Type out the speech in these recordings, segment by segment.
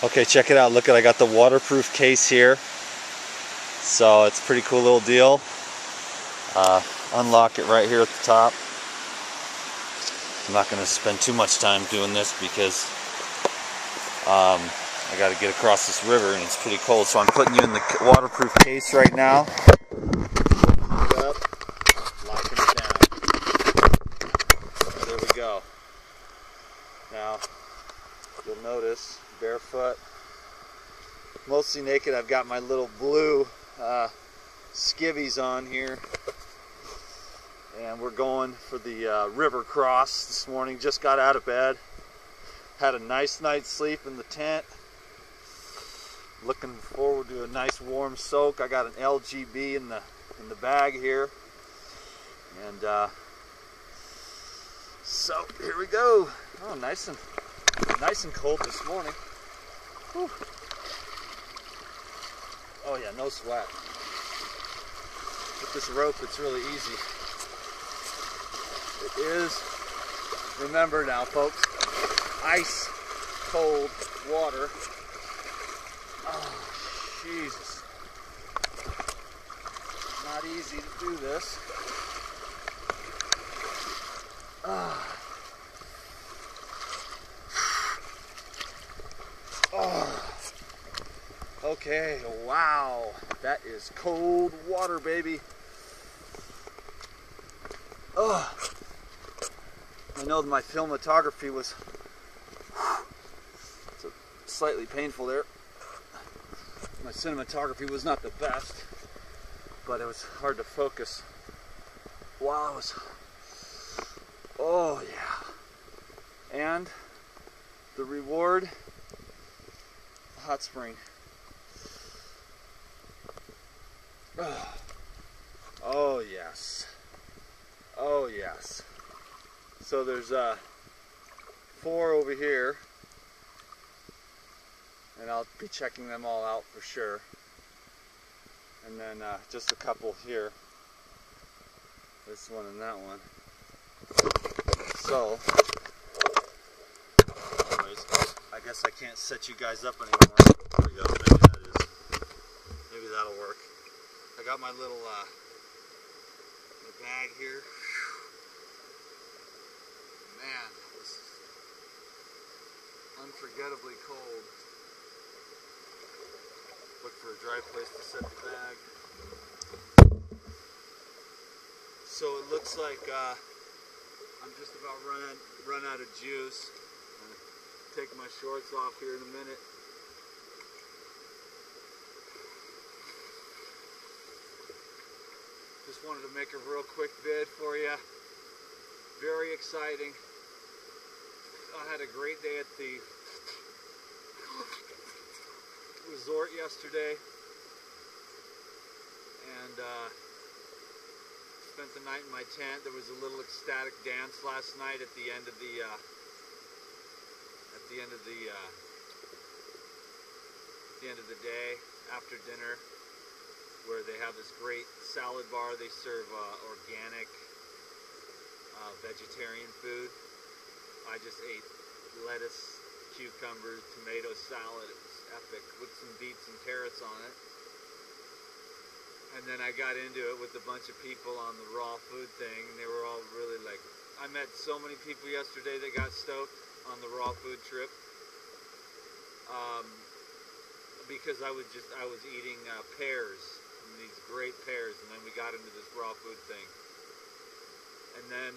Okay, check it out. Look at, I got the waterproof case here. So it's a pretty cool little deal. Unlock it right here at the top. I'm not going to spend too much time doing this because I got to get across this river and it's pretty cold. So I'm putting you in the waterproof case right now. Put it up, locking it down. There we go. Now you'll notice, barefoot, mostly naked. I've got my little blue skivvies on here, and we're going for the river cross this morning. Just got out of bed, had a nice night's sleep in the tent, looking forward to a nice warm soak. I got an LGB in the bag here, and so here we go. Oh, nice and cold this morning. Whew. Oh yeah, no sweat. With this rope, it's really easy. It is, remember now folks, ice cold water. Oh, Jesus. Not easy to do this. Oh. Okay, wow, that is cold water, baby. Oh, I know my filmography was slightly painful there. My cinematography was not the best, but it was hard to focus while I was, oh yeah. And the reward, hot spring. Oh yes. Oh yes. So there's 4 over here, and I'll be checking them all out for sure. And then just a couple here. This one and that one. So, anyways, I guess I can't set you guys up anymore. There we go. Maybe that is. Maybe that'll work. I got my little bag here. Man, this is unforgettably cold. Look for a dry place to set the bag. So it looks like I'm just about run out of juice. I'm gonna take my shorts off here in a minute. Just wanted to make a real quick vid for you. Very exciting. I had a great day at the resort yesterday, and spent the night in my tent. There was a little ecstatic dance last night at the end of the day after dinner, where they have this great salad bar. They serve organic vegetarian food. I just ate lettuce, cucumbers, tomato salad. It was epic, with some beets and carrots on it. And then I got into it with a bunch of people on the raw food thing, and they were all really like, I met so many people yesterday that got stoked on the raw food trip. Because I was eating pears, and these great pears, and then we got into this raw food thing. And then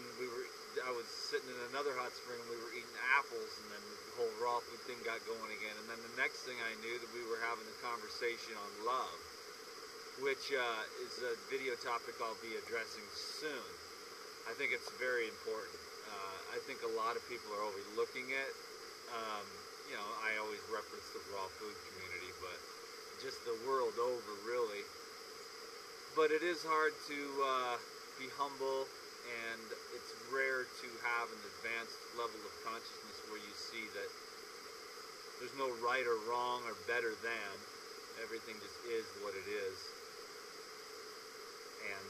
I was sitting in another hot spring and we were eating apples, and then the whole raw food thing got going again. And then the next thing I knew, that we were having a conversation on love, which is a video topic I'll be addressing soon. I think it's very important. I think a lot of people are overlooking it. You know, I always reference the raw food community, but just the world over, really. But it is hard to be humble, and it's rare to have an advanced level of consciousness where you see that there's no right or wrong or better than. Everything just is what it is. And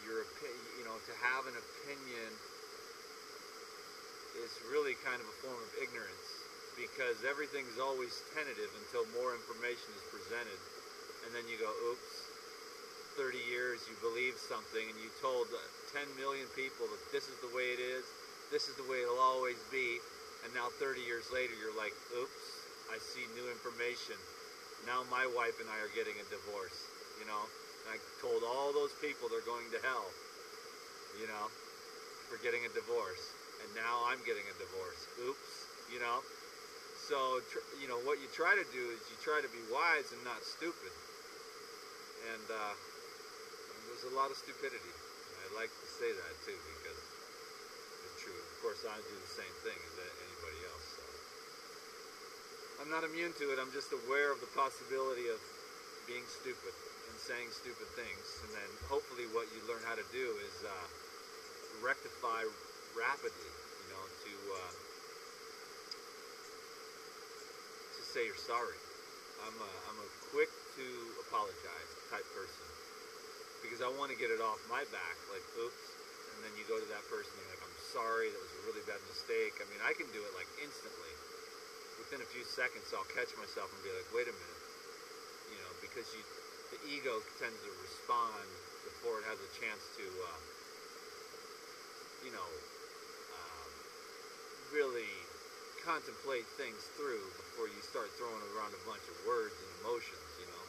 you know, to have an opinion is really kind of a form of ignorance, because everything's always tentative until more information is presented, and then you go, oops, 30 years you believed something and you told 10 million people that this is the way it is, this is the way it'll always be, and now 30 years later you're like, oops, I see new information. Now my wife and I are getting a divorce, you know. And I told all those people they're going to hell, you know, for getting a divorce, and now I'm getting a divorce. Oops, you know. So, you know, what you try to do is you try to be wise and not stupid. And there's a lot of stupidity. And I like to say that too because it's true. Of course, I do the same thing as anybody else. So I'm not immune to it. I'm just aware of the possibility of being stupid and saying stupid things. And then hopefully what you learn how to do is rectify rapidly, you know, to say you're sorry. I'm a quick to apologize type person because I want to get it off my back, like oops, and then you go to that person and you're like, I'm sorry, that was a really bad mistake. I mean, I can do it like instantly. Within a few seconds I'll catch myself and be like, wait a minute, you know, because the ego tends to respond before it has a chance to you know, really contemplate things through before you start throwing around a bunch of words and emotions, you know.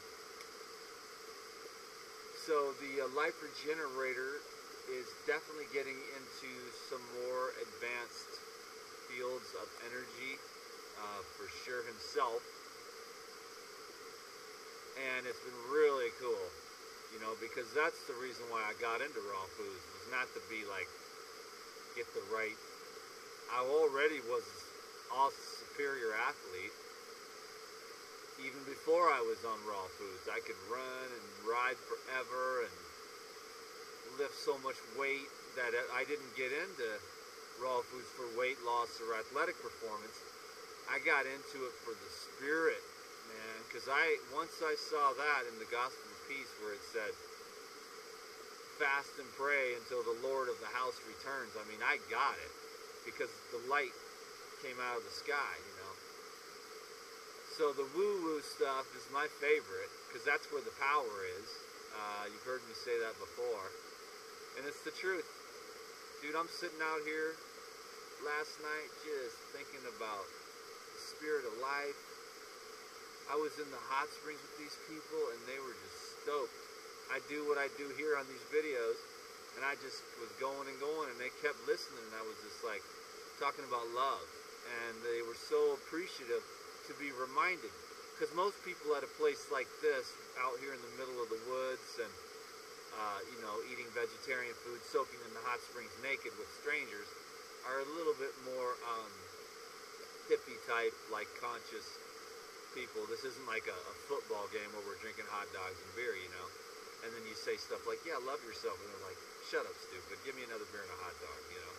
So the Life Regenerator is definitely getting into some more advanced fields of energy, for sure himself. And it's been really cool, you know, because that's the reason why I got into raw foods, was not to be like, get the right, I already was a superior athlete. Even before I was on raw foods, I could run and ride forever and lift so much weight that I didn't get into raw foods for weight loss or athletic performance. I got into it for the spirit, man, because once I saw that in the Gospel of Peace where it said, fast and pray until the Lord of the house returns. I mean, I got it because the light came out of the sky, you know. So the woo-woo stuff is my favorite because that's where the power is. You've heard me say that before. And it's the truth. Dude, I'm sitting out here last night just thinking about the spirit of life. I was in the hot springs with these people and they were just stoked. I do what I do here on these videos, and I just was going and going, and they kept listening, and I was just like talking about love, and they were so appreciative to be reminded, because most people at a place like this, out here in the middle of the woods, and you know, eating vegetarian food, soaking in the hot springs naked with strangers, are a little bit more hippie type, like conscious people. This isn't like a football game where we're drinking hot dogs and beer, you know. And then you say stuff like, yeah, love yourself. And they're like, shut up, stupid. Give me another beer and a hot dog, you know.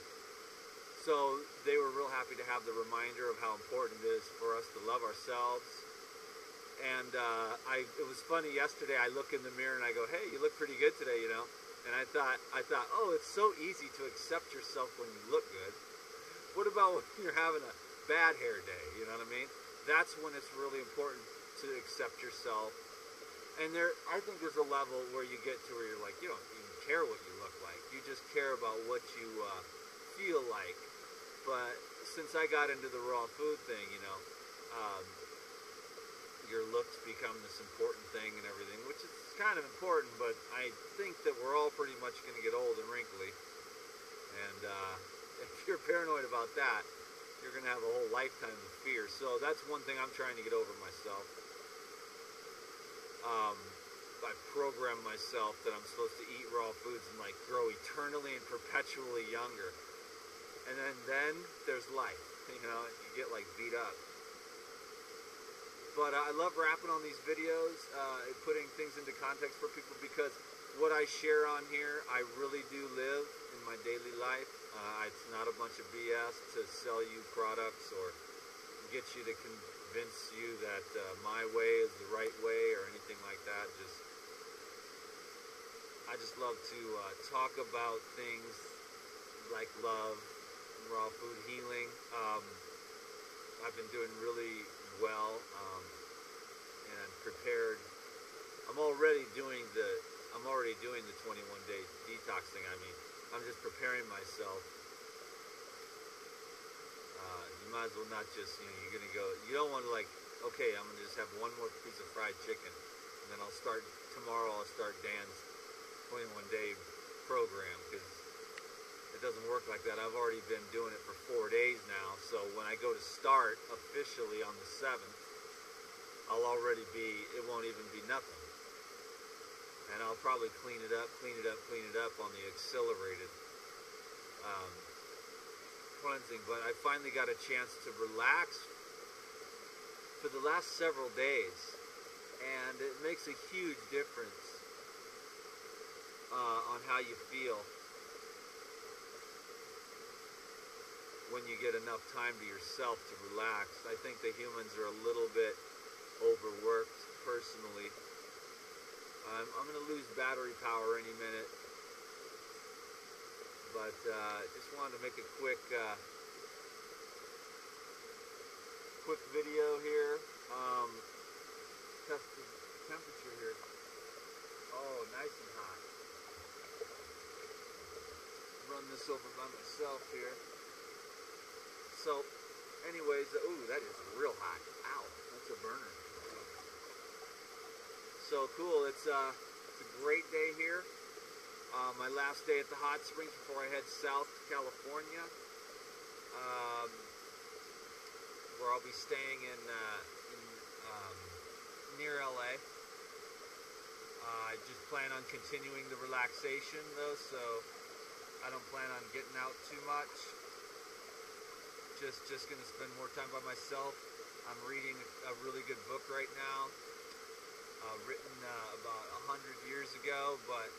So they were real happy to have the reminder of how important it is for us to love ourselves. And it was funny, yesterday I look in the mirror and I go, hey, you look pretty good today, you know. And I thought, oh, it's so easy to accept yourself when you look good. What about when you're having a bad hair day, you know what I mean? That's when it's really important to accept yourself. And I think there's a level where you get to where you're like, you don't even care what you look like. You just care about what you feel like. But since I got into the raw food thing, you know, your looks become this important thing and everything, which is kind of important, but I think that we're all pretty much going to get old and wrinkly. And if you're paranoid about that, you're going to have a whole lifetime of fear. So that's one thing I'm trying to get over myself. I programmed myself that I'm supposed to eat raw foods and like grow eternally and perpetually younger. And then there's life, you know, you get like beat up. But I love rapping on these videos, putting things into context for people, because what I share on here, I really do live in my daily life. It's not a bunch of BS to sell you products or get you to convince you that my way is the right way or anything like that. I just love to talk about things like love, raw food healing, I've been doing really well and prepared. I'm already doing the 21-day detoxing. I mean, I'm just preparing myself. You might as well not just, you're gonna go. You don't want to like, okay, I'm gonna just have one more piece of fried chicken, and then I'll start tomorrow. I'll start Dan's 21-day program, because it doesn't work like that. I've already been doing it for 4 days now, so when I go to start officially on the 7th, I'll already be, it won't even be nothing. And I'll probably clean it up on the accelerated cleansing. But I finally got a chance to relax for the last several days, and it makes a huge difference on how you feel when you get enough time to yourself to relax. I think the humans are a little bit overworked personally. I'm going to lose battery power any minute, but just wanted to make a quick video here. Test the temperature here. Oh, nice and hot. Run this over by myself here. So, anyways, ooh, that is real hot. Ow, that's a burner. So cool. It's a great day here. My last day at the hot springs before I head south to California, where I'll be staying in near LA. I just plan on continuing the relaxation though, so I don't plan on getting out too much. Just gonna spend more time by myself. I'm reading a really good book right now, written about 100 years ago, but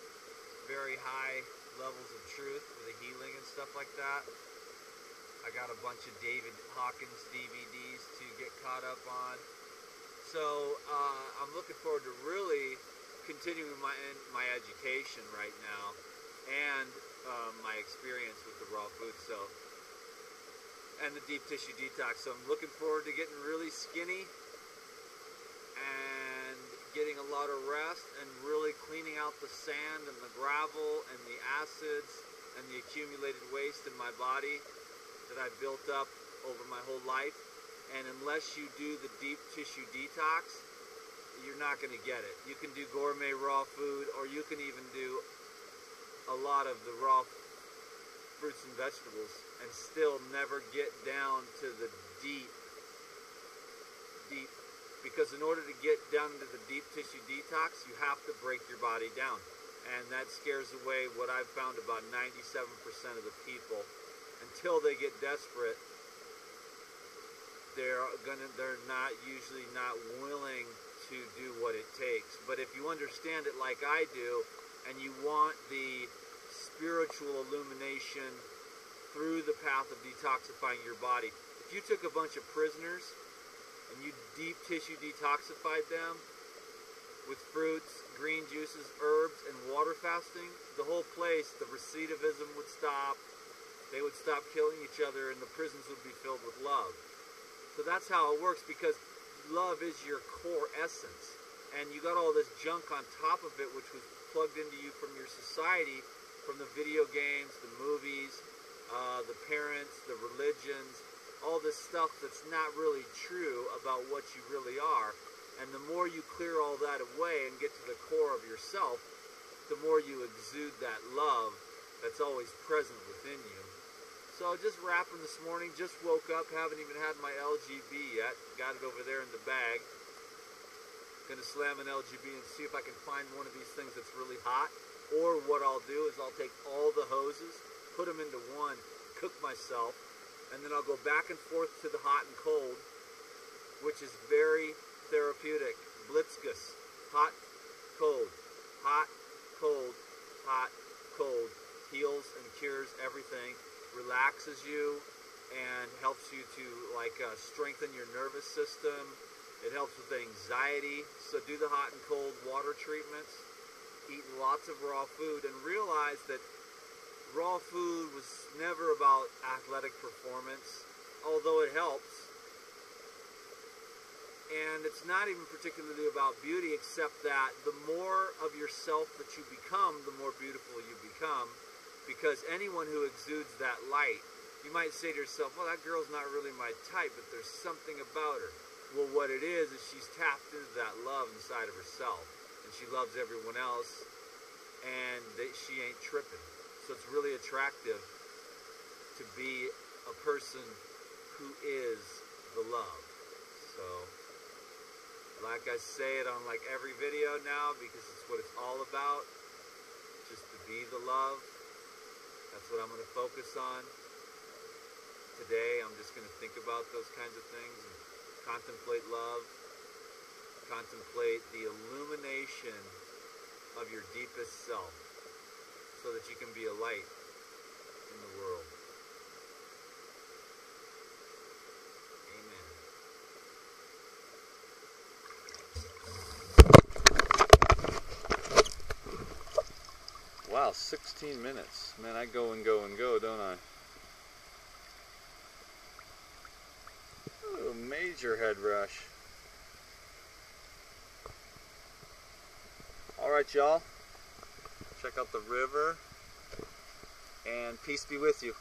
very high levels of truth for the healing and stuff like that. I got a bunch of David Hawkins DVDs to get caught up on. So I'm looking forward to really continuing my education right now, and my experience with the raw food. So. And the deep tissue detox. So I'm looking forward to getting really skinny and getting a lot of rest and really cleaning out the sand and the gravel and the acids and the accumulated waste in my body that I've built up over my whole life. And unless you do the deep tissue detox, you're not going to get it. You can do gourmet raw food, or you can even do a lot of the raw fruits and vegetables and still never get down to the deep, because in order to get down to the deep tissue detox, you have to break your body down. And that scares away what I've found about 97% of the people. Until they get desperate, they're usually not willing to do what it takes. But if you understand it like I do, and you want the spiritual illumination through the path of detoxifying your body. If you took a bunch of prisoners and you deep tissue detoxified them with fruits, green juices, herbs, and water fasting, the whole place, the recidivism would stop. They would stop killing each other, and the prisons would be filled with love. So that's how it works, because love is your core essence. And you got all this junk on top of it, which was plugged into you from your society, from the video games, the movies, the parents, the religions, all this stuff that's not really true about what you really are. And the more you clear all that away and get to the core of yourself, the more you exude that love that's always present within you. So just wrapping this morning, just woke up, haven't even had my LGB yet. Got it over there in the bag. Gonna slam an LGB and see if I can find one of these things that's really hot. Or what I'll do is I'll take all the hoses, put them into one, cook myself, and then I'll go back and forth to the hot and cold, which is very therapeutic. Blitzkus, hot, cold, hot, cold, hot, cold, heals and cures everything, relaxes you, and helps you to strengthen your nervous system. It helps with anxiety. So do the hot and cold water treatments. Eat lots of raw food, and realize that raw food was never about athletic performance, although it helps. And it's not even particularly about beauty, except that the more of yourself that you become, the more beautiful you become. Because anyone who exudes that light, you might say to yourself, well, that girl's not really my type, but there's something about her. Well, what it is she's tapped into that love inside of herself. And she loves everyone else, and she ain't tripping. So it's really attractive to be a person who is the love. So, like I say it on like every video now, because it's what it's all about, just to be the love. That's what I'm going to focus on. Today, I'm just going to think about those kinds of things and contemplate love, contemplate the illumination of your deepest self so that you can be a light in the world. Amen. Wow, 16 minutes. Man, I go and go and go, don't I? Oh, major head rush. Alright, y'all. Check out the river. And peace be with you.